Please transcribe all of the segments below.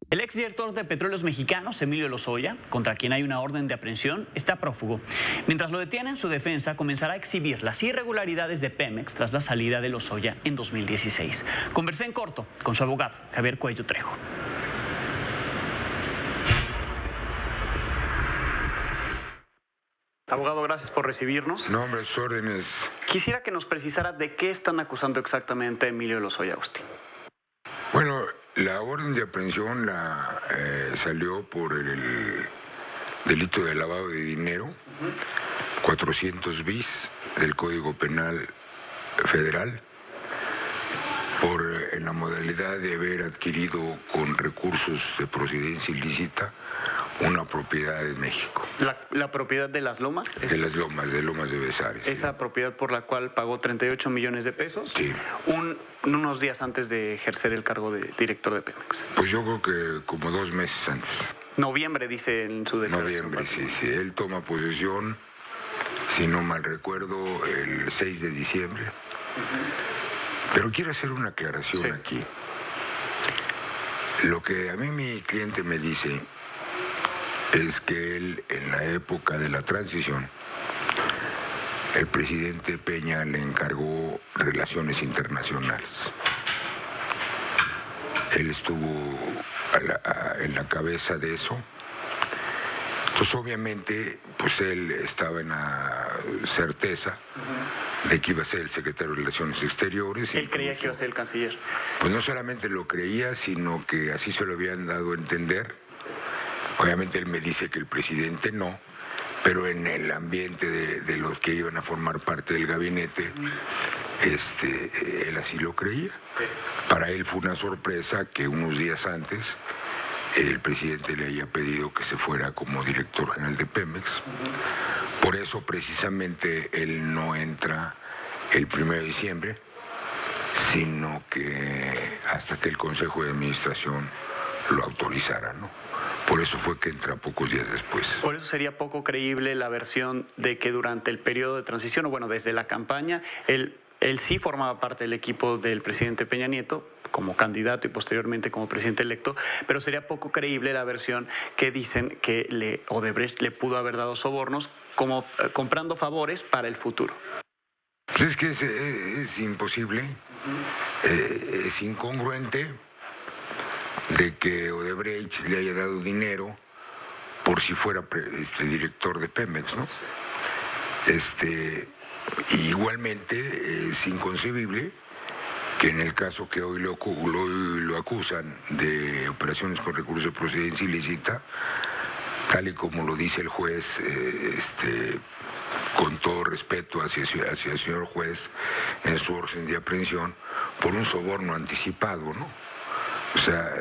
El exdirector de Petróleos Mexicanos, Emilio Lozoya, contra quien hay una orden de aprehensión, está prófugo. Mientras lo detienen, su defensa comenzará a exhibir las irregularidades de Pemex tras la salida de Lozoya en 2016. Conversé en corto con su abogado, Javier Cuello Trejo. Abogado, gracias por recibirnos. No, hombre, sus órdenes. Quisiera que nos precisara de qué están acusando exactamente a Emilio Lozoya Austin. Bueno, la orden de aprehensión salió por el delito de lavado de dinero, 400 bis del Código Penal Federal, en la modalidad de haber adquirido con recursos de procedencia ilícita una propiedad en México. ¿La propiedad de Las Lomas? De Las Lomas, de Lomas de Besares. Esa propiedad por la cual pagó 38 millones de pesos. Sí. Unos días antes de ejercer el cargo de director de Pemex. Pues yo creo que como 2 meses antes. Noviembre, dice en su declaración. Noviembre, sí. Él toma posesión, si no mal recuerdo, el 6 de diciembre. Pero quiero hacer una aclaración aquí. Lo que a mí mi cliente me dice es que él, en la época de la transición, el presidente Peña le encargó relaciones internacionales. Él estuvo en la cabeza de eso. Entonces, obviamente, pues él estaba en la certeza de que iba a ser el secretario de Relaciones Exteriores. Él creía que iba a ser el canciller. Pues no solamente lo creía, sino que así se lo habían dado a entender. Obviamente él me dice que el presidente no, pero en el ambiente de los que iban a formar parte del gabinete, él así lo creía. Para él fue una sorpresa que unos días antes el presidente le haya pedido que se fuera como director general de Pemex. Por eso precisamente él no entra el 1 de diciembre, sino que hasta que el Consejo de Administración lo autorizara, ¿no? Por eso fue que entra pocos días después. Por eso sería poco creíble la versión de que durante el periodo de transición, o bueno, desde la campaña, él sí formaba parte del equipo del presidente Peña Nieto, como candidato y posteriormente como presidente electo, pero sería poco creíble la versión que dicen que Odebrecht le pudo haber dado sobornos como comprando favores para el futuro. Es que es imposible, es incongruente de que Odebrecht le haya dado dinero por si fuera director de Pemex, ¿no? Igualmente es inconcebible que en el caso que hoy lo acusan de operaciones con recursos de procedencia ilícita, tal y como lo dice el juez, con todo respeto hacia el señor juez en su orden de aprehensión, por un soborno anticipado, ¿no? O sea,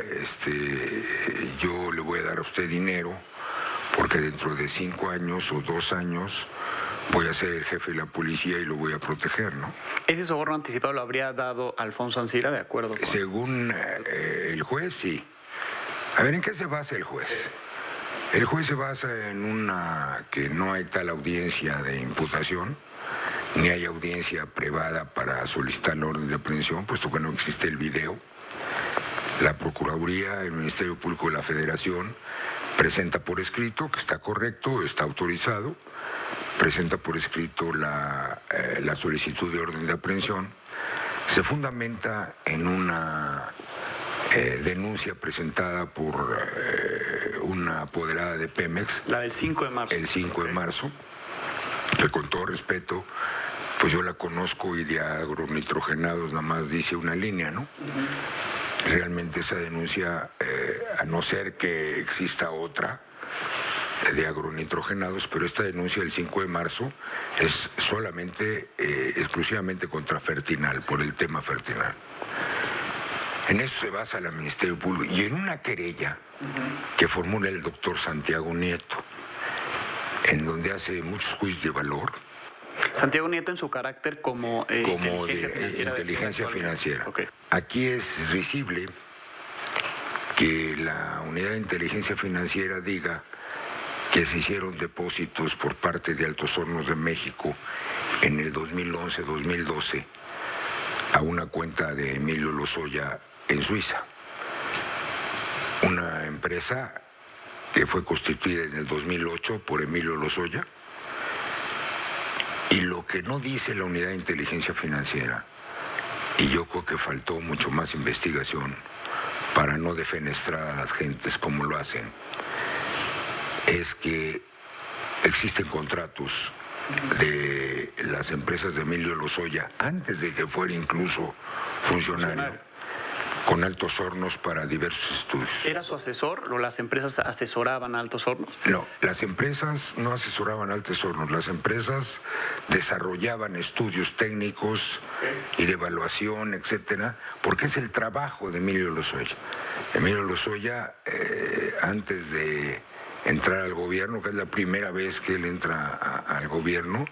yo le voy a dar a usted dinero porque dentro de 5 años o 2 años voy a ser el jefe de la policía y lo voy a proteger, ¿no? ¿Ese soborno anticipado lo habría dado Alfonso Ancira, de acuerdo con...? Según el juez, sí. A ver, ¿en qué se basa el juez? El juez se basa en que no hay tal audiencia de imputación, ni hay audiencia privada para solicitar la orden de aprehensión, puesto que no existe el video. La Procuraduría, el Ministerio Público de la Federación, presenta por escrito, que está correcto, está autorizado, presenta por escrito la solicitud de orden de aprehensión, se fundamenta en una denuncia presentada por una apoderada de Pemex. La del 5 de marzo. El 5 de marzo, que con todo respeto, pues yo la conozco y de agronitrogenados nada más dice una línea, ¿no? Realmente esa denuncia, a no ser que exista otra de agronitrogenados, pero esta denuncia del 5 de marzo es solamente, exclusivamente contra Fertinal, por el tema Fertinal. En eso se basa el Ministerio Público y en una querella que formula el doctor Santiago Nieto, en donde hace muchos juicios de valor. Santiago Nieto en su carácter como inteligencia financiera. Okay. Aquí es visible que la unidad de inteligencia financiera diga que se hicieron depósitos por parte de Altos Hornos de México en el 2011-2012 a una cuenta de Emilio Lozoya en Suiza. una empresa que fue constituida en el 2008 por Emilio Lozoya, y lo que no dice la Unidad de Inteligencia Financiera, y yo creo que faltó mucho más investigación para no defenestrar a las gentes como lo hacen, es que existen contratos de las empresas de Emilio Lozoya antes de que fuera incluso funcionario, con Altos Hornos para diversos estudios. ¿Era su asesor o las empresas asesoraban a Altos Hornos? No, las empresas no asesoraban a Altos Hornos, las empresas desarrollaban estudios técnicos y de evaluación, etcétera, porque es el trabajo de Emilio Lozoya. Emilio Lozoya, antes de entrar al gobierno, que es la primera vez que él entra al gobierno,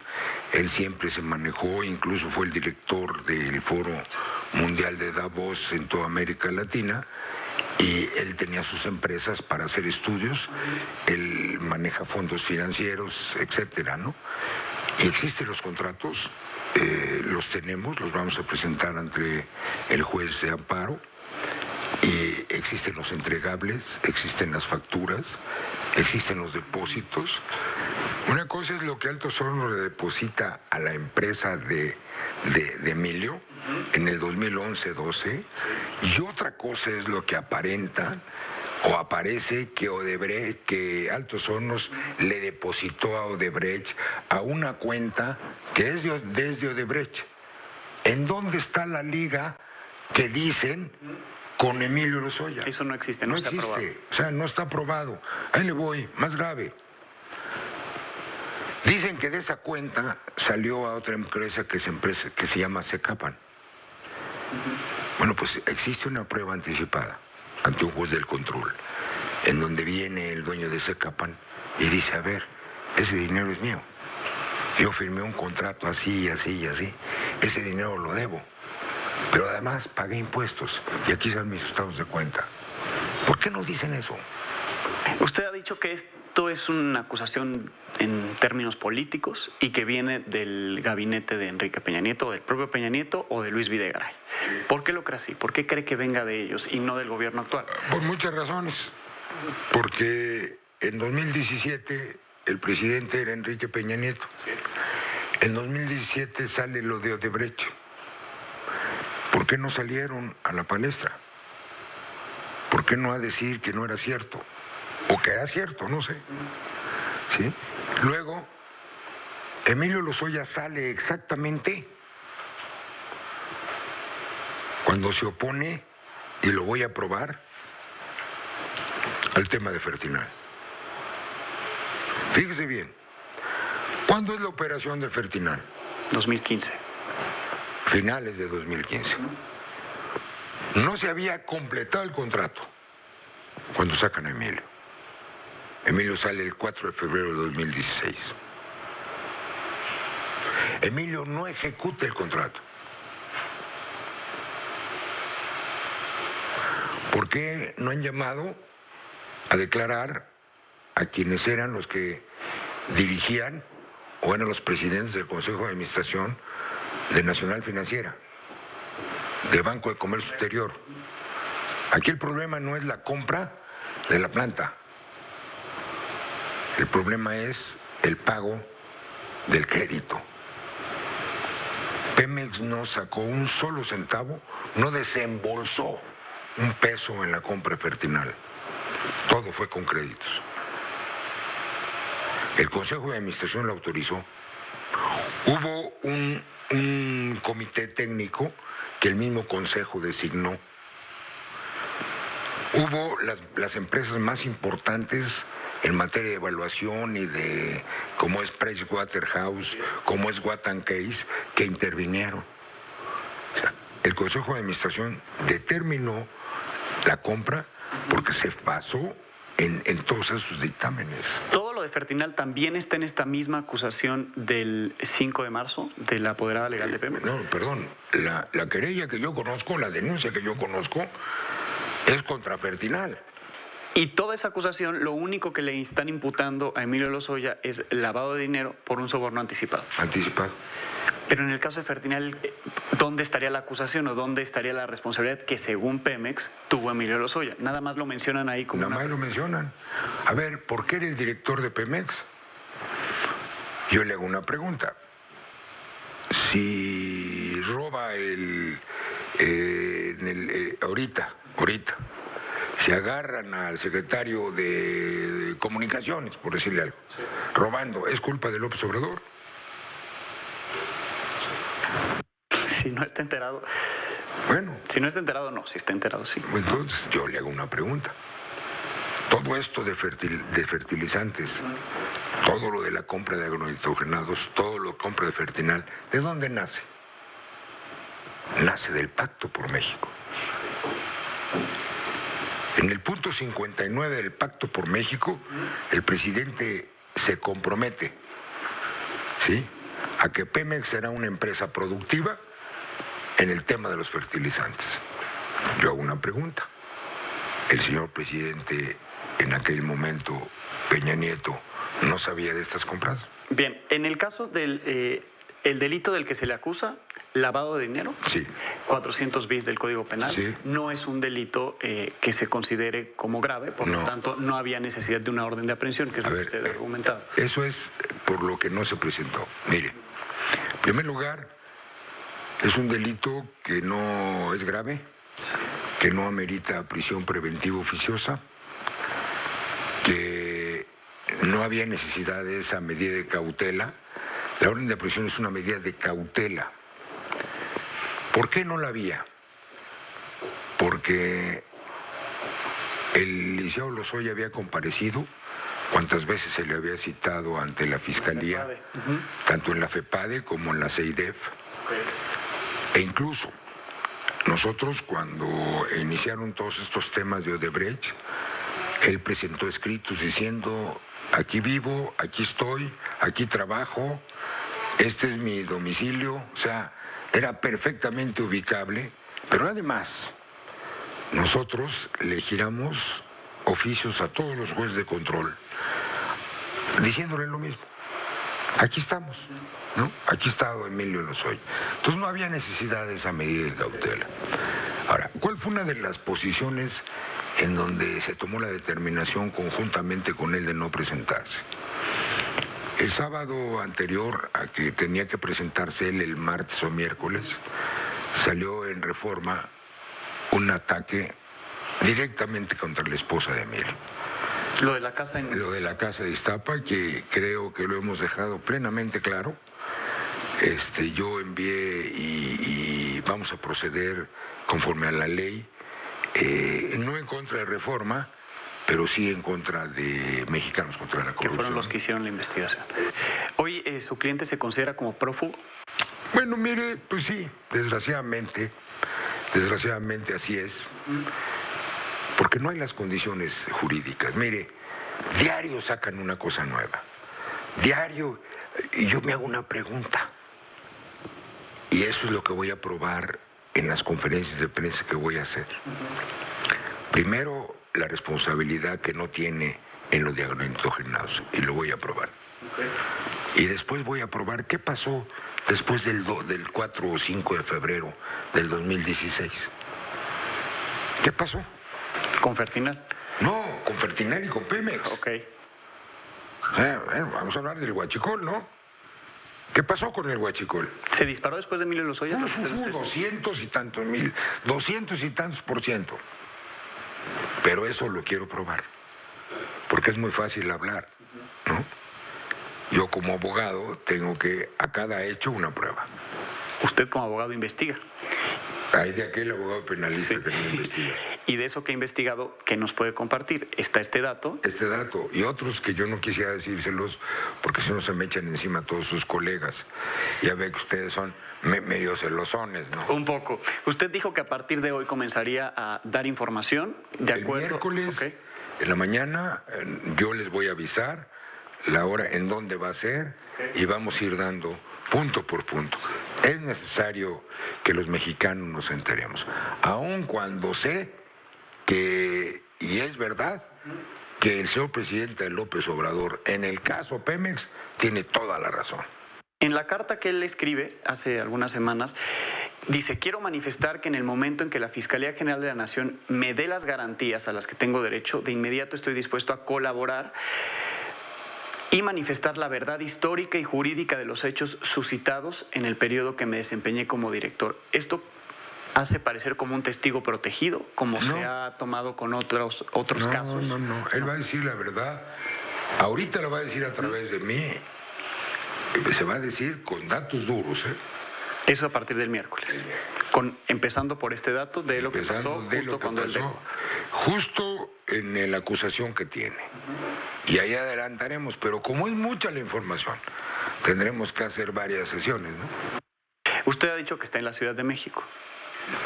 él siempre se manejó, incluso fue el director del Foro Mundial de Davos en toda América Latina, y él tenía sus empresas para hacer estudios, él maneja fondos financieros, etcétera, ¿no? Y existen los contratos, los tenemos, los vamos a presentar ante el juez de amparo, y existen los entregables, existen las facturas, existen los depósitos. Una cosa es lo que Altos Hornos le deposita a la empresa de Emilio en el 2011-12, y otra cosa es lo que aparenta o aparece que Altos Hornos le depositó a Odebrecht a una cuenta que es desde Odebrecht. ¿En dónde está la liga que dicen con Emilio Lozoya? Eso no existe, no existe, aprobado. o sea, no está aprobado. Ahí le voy, más grave. Dicen que de esa cuenta salió a otra empresa que se llama Secapan. Bueno, pues existe una prueba anticipada ante un juez del control, en donde viene el dueño de Secapan y dice, a ver, ese dinero es mío. Yo firmé un contrato así, así y así. Ese dinero lo debo. Pero además pagué impuestos y aquí están mis estados de cuenta. ¿Por qué no dicen eso? Usted ha dicho que esto es una acusación en términos políticos y que viene del gabinete de Enrique Peña Nieto, del propio Peña Nieto o de Luis Videgaray. ¿Por qué lo cree así? ¿Por qué cree que venga de ellos y no del gobierno actual? Por muchas razones. Porque en 2017 el presidente era Enrique Peña Nieto. En 2017 sale lo de Odebrecht. ¿Por qué no salieron a la palestra? ¿Por qué no a decir que no era cierto? O que era cierto, no sé. ¿Sí? Luego, Emilio Lozoya sale exactamente cuando se opone, y lo voy a probar, al tema de Fertinal. Fíjese bien, ¿cuándo es la operación de Fertinal? 2015. Finales de 2015. No se había completado el contrato cuando sacan a Emilio. Emilio sale el 4 de febrero de 2016. Emilio no ejecuta el contrato. ¿Por qué no han llamado a declarar a quienes eran los que dirigían o eran los presidentes del Consejo de Administración de Nacional Financiera, de Banco de Comercio Exterior? Aquí el problema no es la compra de la planta. El problema es el pago del crédito. Pemex no sacó un solo centavo, no desembolsó un peso en la compra de Fertinal. Todo fue con créditos. El Consejo de Administración lo autorizó. Hubo un comité técnico que el mismo Consejo designó. Hubo las empresas más importantes en materia de evaluación y de, como es Pricewaterhouse, como es Watt & Case, que intervinieron. O sea, el Consejo de Administración determinó la compra porque se basó en todos esos dictámenes. ¿Todo lo de Fertinal también está en esta misma acusación del 5 de marzo de la apoderada legal de Pemex? No, perdón. La querella que yo conozco, la denuncia que yo conozco, es contra Fertinal. Y toda esa acusación, lo único que le están imputando a Emilio Lozoya es lavado de dinero por un soborno anticipado. Anticipado. Pero en el caso de Fertinal, ¿dónde estaría la acusación o dónde estaría la responsabilidad que según Pemex tuvo Emilio Lozoya? Nada más lo mencionan ahí como Nada más lo mencionan. A ver, ¿por qué era el director de Pemex? Yo le hago una pregunta. Si roba ahorita, si agarran al secretario de Comunicaciones, por decirle algo, sí, robando, ¿es culpa de López Obrador? Si no está enterado. Bueno. Si no está enterado, no. Si está enterado, sí. Entonces yo le hago una pregunta. Todo esto de fertilizantes, todo lo de la compra de agronitrogenados, todo lo de compra de Fertinal, ¿de dónde nace? Nace del Pacto por México. En el punto 59 del Pacto por México, el presidente se compromete, ¿sí?, a que Pemex será una empresa productiva en el tema de los fertilizantes. Yo hago una pregunta. El señor presidente, en aquel momento, Peña Nieto, ¿no sabía de estas compras? Bien, en el caso del el delito del que se le acusa, lavado de dinero, sí, 400 bis del Código Penal, sí, no es un delito que se considere como grave, por lo tanto no había necesidad de una orden de aprehensión, que es lo que usted ha argumentado. Eso es por lo que no se presentó. Mire, en primer lugar, es un delito que no es grave, que no amerita prisión preventiva oficiosa, que no había necesidad de esa medida de cautela. La orden de aprehensión es una medida de cautela. ¿Por qué no la había? Porque el licenciado Lozoya había comparecido cuantas veces se le había citado ante la Fiscalía, tanto en la FEPADE como en la CEIDEF. E incluso nosotros, cuando iniciaron todos estos temas de Odebrecht, él presentó escritos diciendo: aquí vivo, aquí estoy, aquí trabajo, este es mi domicilio. O sea, era perfectamente ubicable, pero además nosotros le giramos oficios a todos los jueces de control diciéndole lo mismo. Aquí estamos, ¿no? Aquí está Emilio Lozoya. Entonces no había necesidad de esa medida de cautela. Ahora, ¿cuál fue una de las posiciones en donde se tomó la determinación conjuntamente con él de no presentarse? El sábado anterior a que tenía que presentarse él, el martes o miércoles, salió en Reforma un ataque directamente contra la esposa de Emilio. Lo de la casa Lo de la casa de Iztapa, que creo que lo hemos dejado plenamente claro. Yo envié y vamos a proceder conforme a la ley, no en contra de Reforma, pero sí en contra de Mexicanos contra la Corrupción. Que fueron los que hicieron la investigación. Hoy, ¿su cliente se considera como prófugo? Bueno, mire, pues sí, desgraciadamente así es, porque no hay las condiciones jurídicas. Mire, diario sacan una cosa nueva, diario, y yo me hago una pregunta, y eso es lo que voy a probar en las conferencias de prensa que voy a hacer. Primero, la responsabilidad que no tiene en los agronitrogenados, y lo voy a probar. Y después voy a probar qué pasó después del 4 o 5 de febrero del 2016. ¿Qué pasó? ¿Con Fertinal? No, con Fertinal y con Pemex. Ok. Bueno, vamos a hablar del huachicol, ¿no? ¿Qué pasó con el huachicol? ¿Se disparó después de Emilio Lozoya? 200 y tantos mil, 200 y tantos %. Pero eso lo quiero probar, porque es muy fácil hablar, ¿no? Yo como abogado tengo que a cada hecho una prueba. Usted como abogado investiga. Hay de aquel abogado penalista, sí, que no investiga. Y de eso que ha investigado, ¿qué nos puede compartir? Está este dato. Este dato y otros que yo no quisiera decírselos porque si no se me echan encima todos sus colegas. Ya ve que ustedes son medio celosones, ¿no? Un poco. Usted dijo que a partir de hoy comenzaría a dar información de acuerdo. El miércoles, en la mañana, yo les voy a avisar la hora en dónde va a ser, y vamos a ir dando punto por punto. Es necesario que los mexicanos nos enteremos, aun cuando sé que, y es verdad, que el señor presidente López Obrador, en el caso Pemex, tiene toda la razón. En la carta que él escribe hace algunas semanas, dice: quiero manifestar que en el momento en que la Fiscalía General de la Nación me dé las garantías a las que tengo derecho, de inmediato estoy dispuesto a colaborar y manifestar la verdad histórica y jurídica de los hechos suscitados en el periodo que me desempeñé como director. Esto hace parecer como un testigo protegido, como se ha tomado con otros casos. No. Él va a decir la verdad. Ahorita lo va a decir a través de mí. Se va a decir con datos duros, ¿eh? Eso a partir del miércoles. Empezando por este dato de lo que pasó justo cuando él dejó. Justo en la acusación que tiene. Y ahí adelantaremos, pero como es mucha la información, tendremos que hacer varias sesiones, ¿no? Usted ha dicho que está en la Ciudad de México.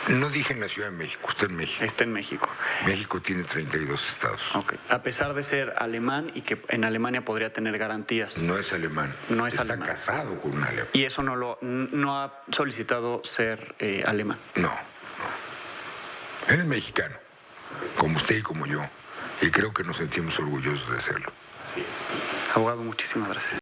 No dije en la Ciudad de México, está en México. Está en México. México tiene 32 estados. Okay. A pesar de ser alemán y que en Alemania podría tener garantías. No es alemán. No es está alemán. Está casado con un alemán. Y eso no ha solicitado ser alemán. No. Él es mexicano, como usted y como yo. Y creo que nos sentimos orgullosos de serlo. Sí. Abogado, muchísimas gracias.